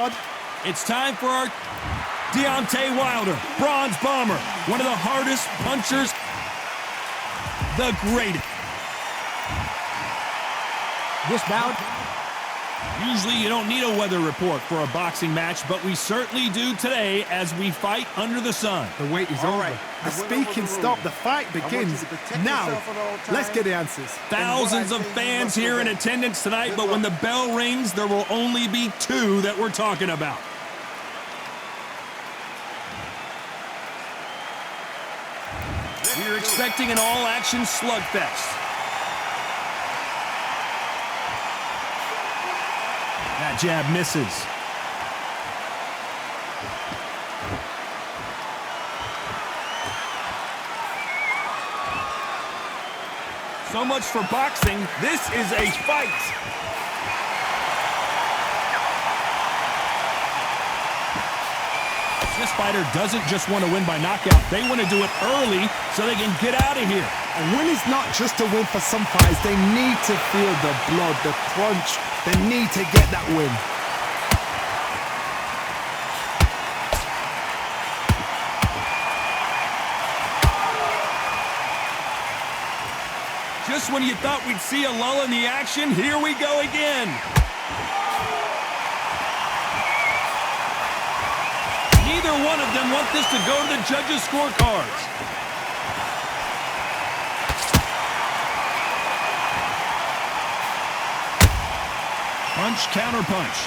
blood. It's time for our Deontay Wilder, Bronze Bomber, one of the hardest punchers, the greatest. This bout. Usually you don't need a weather report for a boxing match, but we certainly do today as we fight under the sun. The wait is over. The speaking stopped. The fight begins. Now, let's get the answers. Thousands of fans here in attendance tonight, but when the bell rings, there will only be two that we're talking about. We're expecting an all-action slugfest. That jab misses. So much for boxing. This is a fight. This fighter doesn't just want to win by knockout. They want to do it early so they can get out of here. A win is not just a win for some fighters. They need to feel the blood, the crunch. They need to get that win. Just when you thought we'd see a lull in the action, here we go again. Neither one of them want this to go to the judges' scorecards. Punch, counter punch.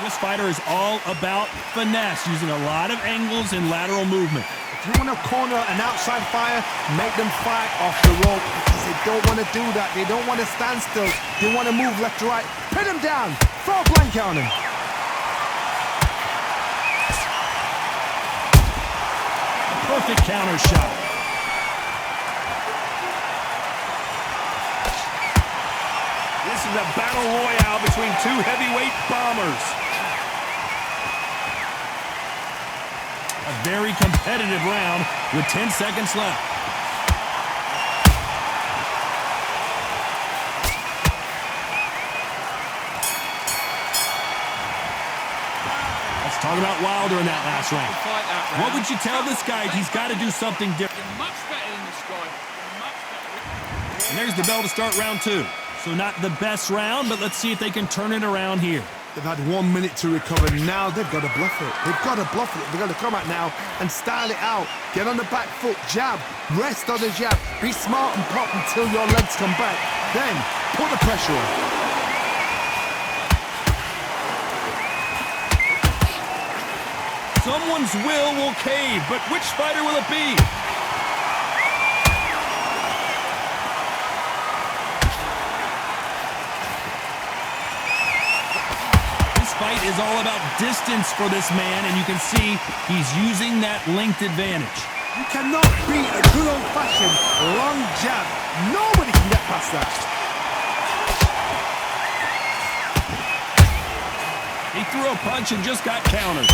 This fighter is all about finesse, using a lot of angles and lateral movement. If you want to corner an outside fighter, make them fight off the rope because they don't want to do that. They don't want to stand still. They want to move left to right. Pin them down. Throw a blanket on them. Perfect counter shot. This is a battle royale between two heavyweight bombers. A very competitive round with 10 seconds left. Let's talk about Wilder in that last round. What would you tell this guy? He's got to do something different. Much better than this guy. Much better. And there's the bell to start round two. So not the best round, but let's see if they can turn it around here. They've had 1 minute to recover. Now they've got to bluff it. They've got to bluff it. They've got to come out now and style it out. Get on the back foot, jab, rest on the jab. Be smart and pop until your legs come back. Then put the pressure on. Someone's will cave, but which fighter will it be? Fight is all about distance for this man, and you can see he's using that length advantage. You cannot beat a good old-fashioned long jab. Nobody can get past that. He threw a punch and just got countered.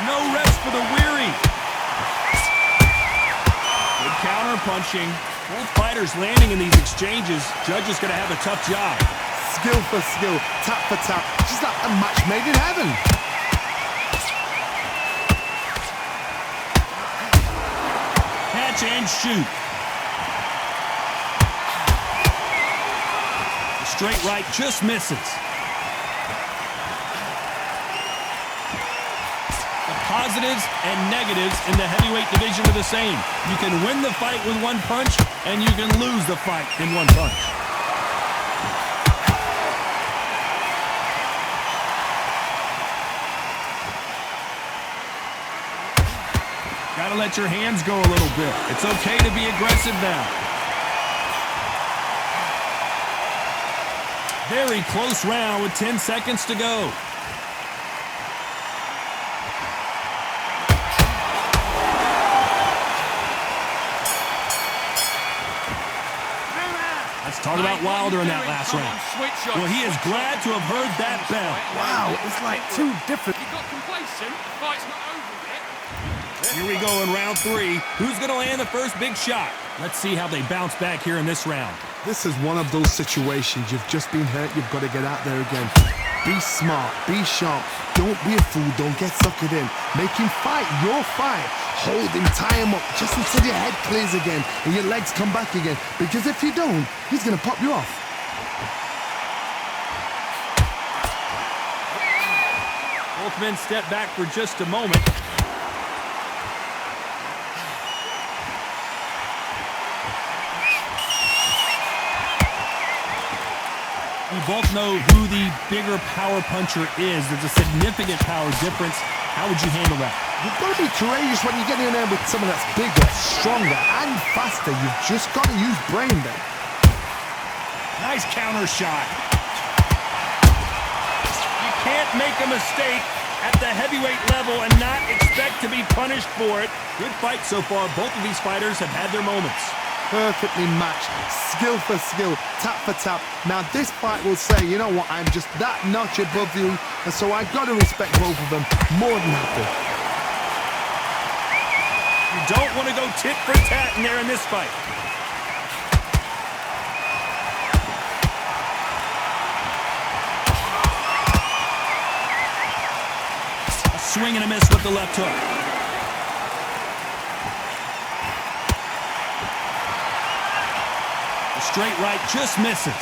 No rest for the weary. Good counter punching. Both fighters landing in these exchanges. Judge is going to have a tough job. Skill for skill, tap for tap. Just like a match made in heaven. Catch and shoot. The straight right just misses. The positives and negatives in the heavyweight division are the same. You can win the fight with one punch, and you can lose the fight in one punch. Gotta let your hands go a little bit. It's okay to be aggressive now. Very close round with 10 seconds to go. Let's talk about Wilder in that last round. Well, he is glad to have heard that bell. Wow, it's like two different. He got complacent. The fight's not over yet. Here we go in round 3. Who's going to land the first big shot? Let's see how they bounce back here in this round. This is one of those situations. You've just been hurt. You've got to get out there again. Be smart. Be sharp. Don't be a fool. Don't get suckered in. Make him fight your fight. Hold him, tie him up just until your head clears again and your legs come back again. Because if you don't, he's going to pop you off. Both men step back for just a moment. We both know who the bigger power puncher is. There's a significant power difference. How would you handle that? You've got to be courageous when you get in there with someone that's bigger, stronger, and faster. You've just got to use brain then. Nice counter shot. You can't make a mistake at the heavyweight level and not expect to be punished for it. Good fight so far. Both of these fighters have had their moments. Perfectly matched, skill for skill, tap for tap. Now this fight will say, you know what, I'm just that notch above you, and so I've got to respect both of them more than happy. You don't want to go tit for tat in there in this fight. A swing and a miss with the left hook. Straight right just misses.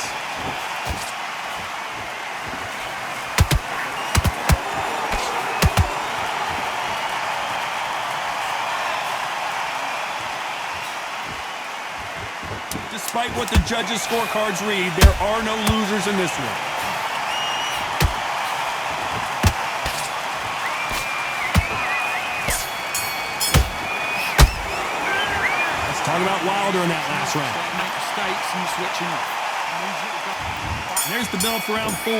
Despite what the judges' scorecards read, there are no losers in this one. Let's talk about Wilder in that last round. And switching off. There's the bell for round 4.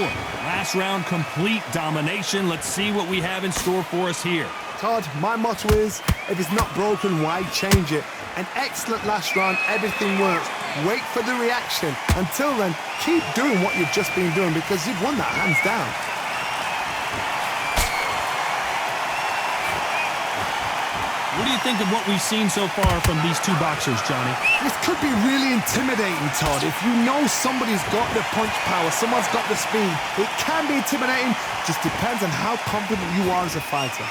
Last round, complete domination. Let's see what we have in store for us here. Todd, my motto is, if it's not broken, why change it? An excellent last round, everything works. Wait for the reaction. Until then, keep doing what you've just been doing because you've won that hands down. What do you think of what we've seen so far from these two boxers, Johnny? This could be really intimidating, Todd. If you know somebody's got the punch power, someone's got the speed, it can be intimidating. Just depends on how confident you are as a fighter.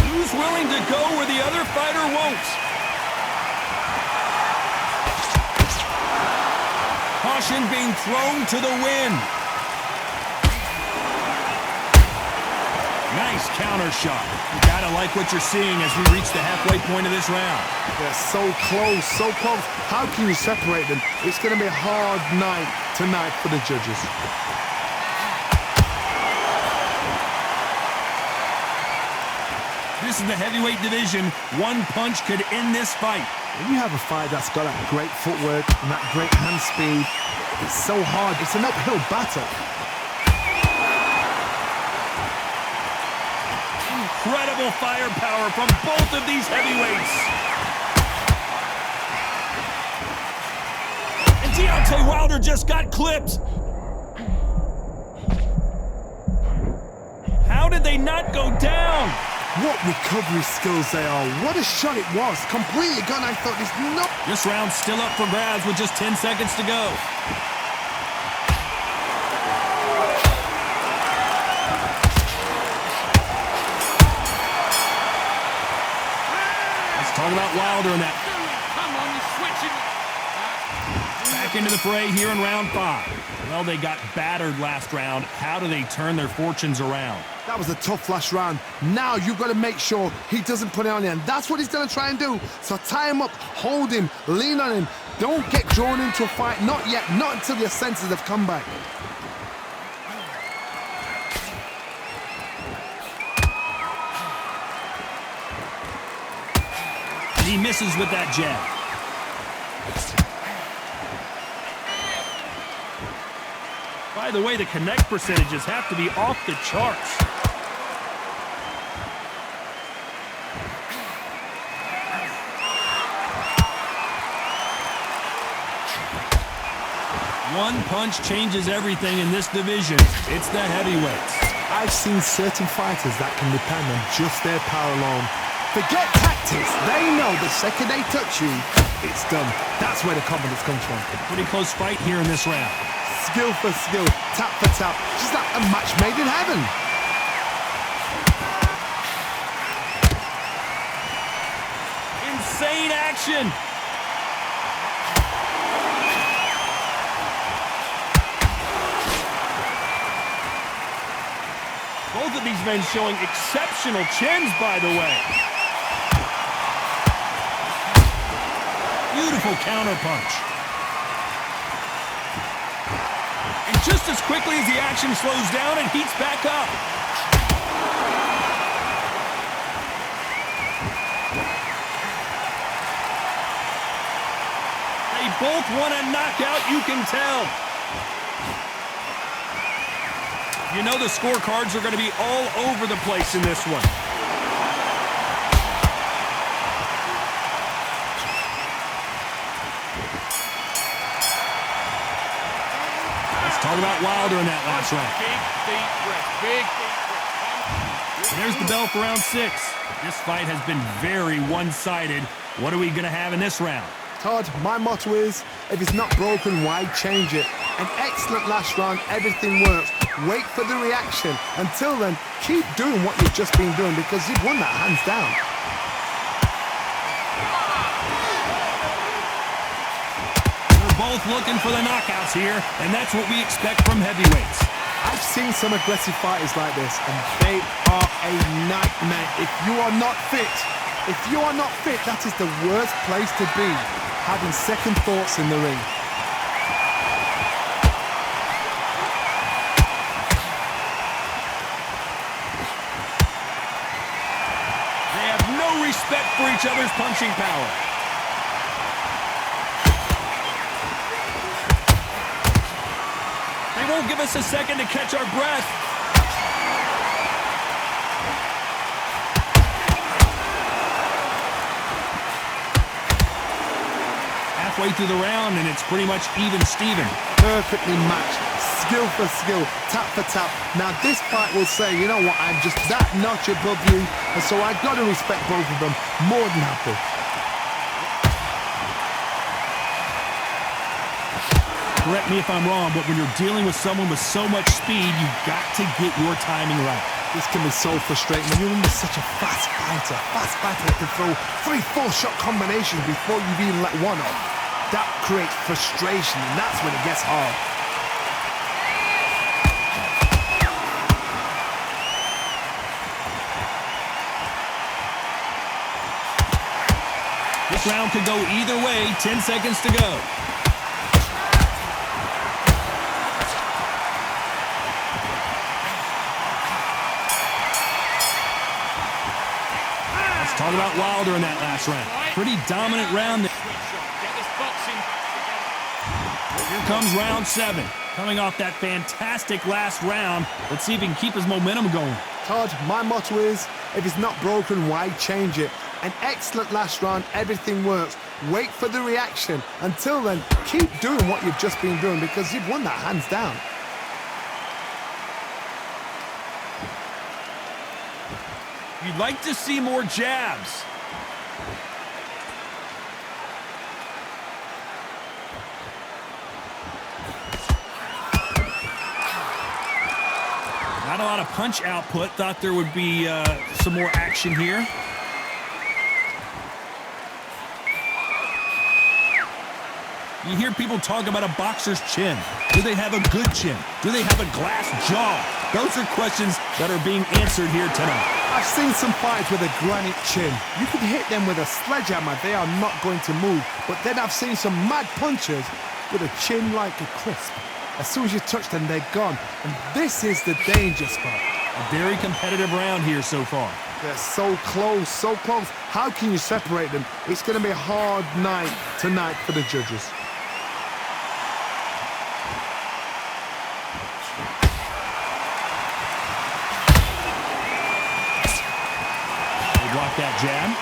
Who's willing to go where the other fighter won't? Caution being thrown to the wind. Nice counter shot. You gotta like what you're seeing as we reach the halfway point of this round. They're so close, so close. How can you separate them? It's going to be a hard night tonight for the judges. This is the heavyweight division. One punch could end this fight. When you have a fight that's got that great footwork and that great hand speed, it's so hard. It's an uphill battle. Incredible firepower from both of these heavyweights. And Deontay Wilder just got clipped. How did they not go down? What recovery skills they are. What a shot it was. Completely gone. I thought there's no... This round's still up for grabs with just 10 seconds to go. Let's talk about Wilder in that. Come on, you're switching. Back into the fray here in round 5. Well, they got battered last round. How do they turn their fortunes around? That was a tough last round. Now you've got to make sure he doesn't put it on you. And that's what he's going to try and do. So tie him up, hold him, lean on him. Don't get drawn into a fight. Not yet. Not until your senses have come back. And he misses with that jab. By the way, the connect percentages have to be off the charts. One punch changes everything in this division. It's the heavyweights. I've seen certain fighters that can depend on just their power alone. Forget tactics. They know the second they touch you, it's done. That's where the confidence comes from. Pretty close fight here in this round. Skill for skill, tap for tap, just like a match made in heaven. Insane action. Both of these men showing exceptional chins, by the way. Beautiful counterpunch. And just as quickly as the action slows down, it heats back up. They both want a knockout, you can tell. You know the scorecards are going to be all over the place in this one. Let's talk about Wilder in that last round. Big, deep breath. Big, deep breath. There's the bell for round 6. This fight has been very one-sided. What are we going to have in this round? Todd, my motto is, if it's not broken, why change it? An excellent last round, everything works. Wait for the reaction. Until then, keep doing what you've just been doing because you've won that hands down. We're both looking for the knockouts here, and that's what we expect from heavyweights. I've seen some aggressive fighters like this, and they are a nightmare. If you are not fit, that is the worst place to be, having second thoughts in the ring. They have no respect for each other's punching power. They won't give us a second to catch our breath. Halfway through the round, and it's pretty much even Steven. Perfectly matched, skill for skill, tap for tap. Now this fight will say, you know what, I'm just that notch above you, and so I've got to respect both of them more than happy. Correct me if I'm wrong, but when you're dealing with someone with so much speed, you've got to get your timing right. This can be so frustrating when you're under such a fast fighter that can throw 3-4 shot combinations before you've even let one off. That creates frustration, and that's when it gets hard. This round could go either way. 10 seconds to go. Let's talk about Wilder in that last round. Pretty dominant round. Get this boxing together. Here comes round 7. Coming off that fantastic last round. Let's see if he can keep his momentum going. Todd, my motto is, if it's not broken, why change it? An excellent last round, everything works. Wait for the reaction. Until then, keep doing what you've just been doing because you've won that hands down. You'd like to see more jabs. Not a lot of punch output. Thought there would be some more action here. You hear people talk about a boxer's chin. Do they have a good chin? Do they have a glass jaw? Those are questions that are being answered here tonight. I've seen some fighters with a granite chin. You can hit them with a sledgehammer, they are not going to move. But then I've seen some mad punchers with a chin like a crisp. As soon as you touch them, they're gone. And this is the danger spot. A very competitive round here so far. They're so close, so close. How can you separate them? It's going to be a hard night tonight for the judges. Block that jab.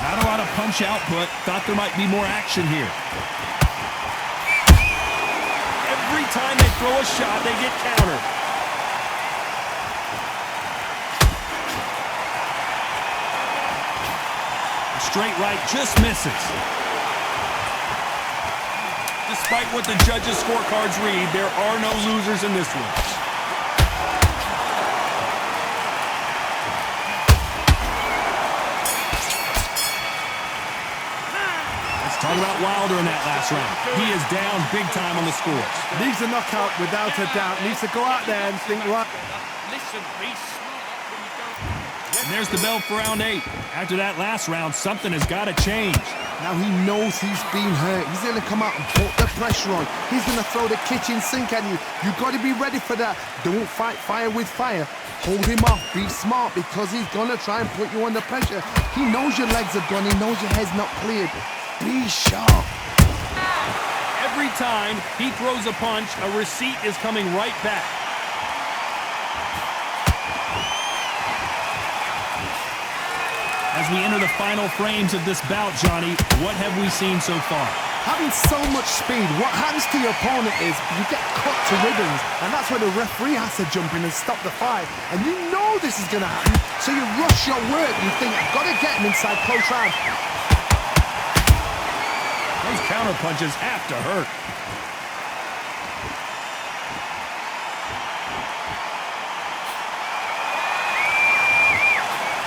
Not a lot of punch output. Thought there might be more action here. Every time they throw a shot, they get countered. Straight right just misses. Despite what the judges' scorecards read, there are no losers in this one. Let's talk about Wilder in that last round. He is down big time on the scores. Needs a knockout without a doubt. Needs to go out there and think, right. Listen, be smart when you go. And there's the bell for round 8. After that last round, something has got to change. Now he knows he's been hurt. He's going to come out and put the pressure on. He's going to throw the kitchen sink at you. You've got to be ready for that. Don't fight fire with fire. Hold him off. Be smart because he's going to try and put you under pressure. He knows your legs are gone. He knows your head's not cleared. Be sharp. Every time he throws a punch, a receipt is coming right back. As we enter the final frames of this bout, Johnny, what have we seen so far? Having so much speed, what happens to your opponent is you get cut to ribbons, and that's where the referee has to jump in and stop the fight. And you know this is going to happen, so you rush your work. You think, I've got to get him inside close round. Those counter punches have to hurt.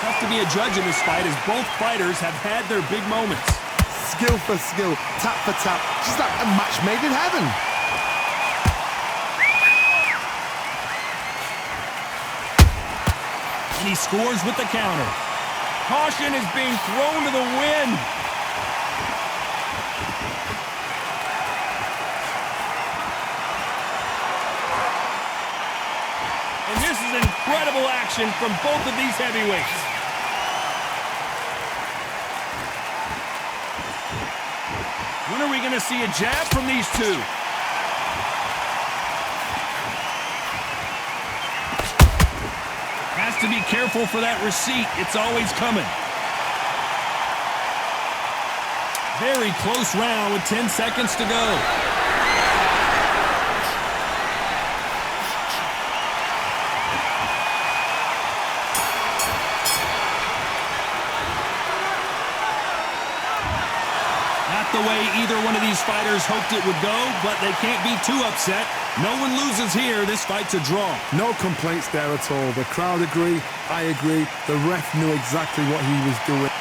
Tough to be a judge in this fight as both fighters have had their big moments. Skill for skill, tap for tap, just like a match made in heaven. And he scores with the counter. Caution is being thrown to the wind. And this is incredible action from both of these heavyweights. When are we going to see a jab from these two? Has to be careful for that receipt. It's always coming. Very close round with 10 seconds to go. The way either one of these fighters hoped it would go, but they can't be too upset. No one loses here. This fight's a draw. No complaints there at all. The crowd agree, I agree. The ref knew exactly what he was doing.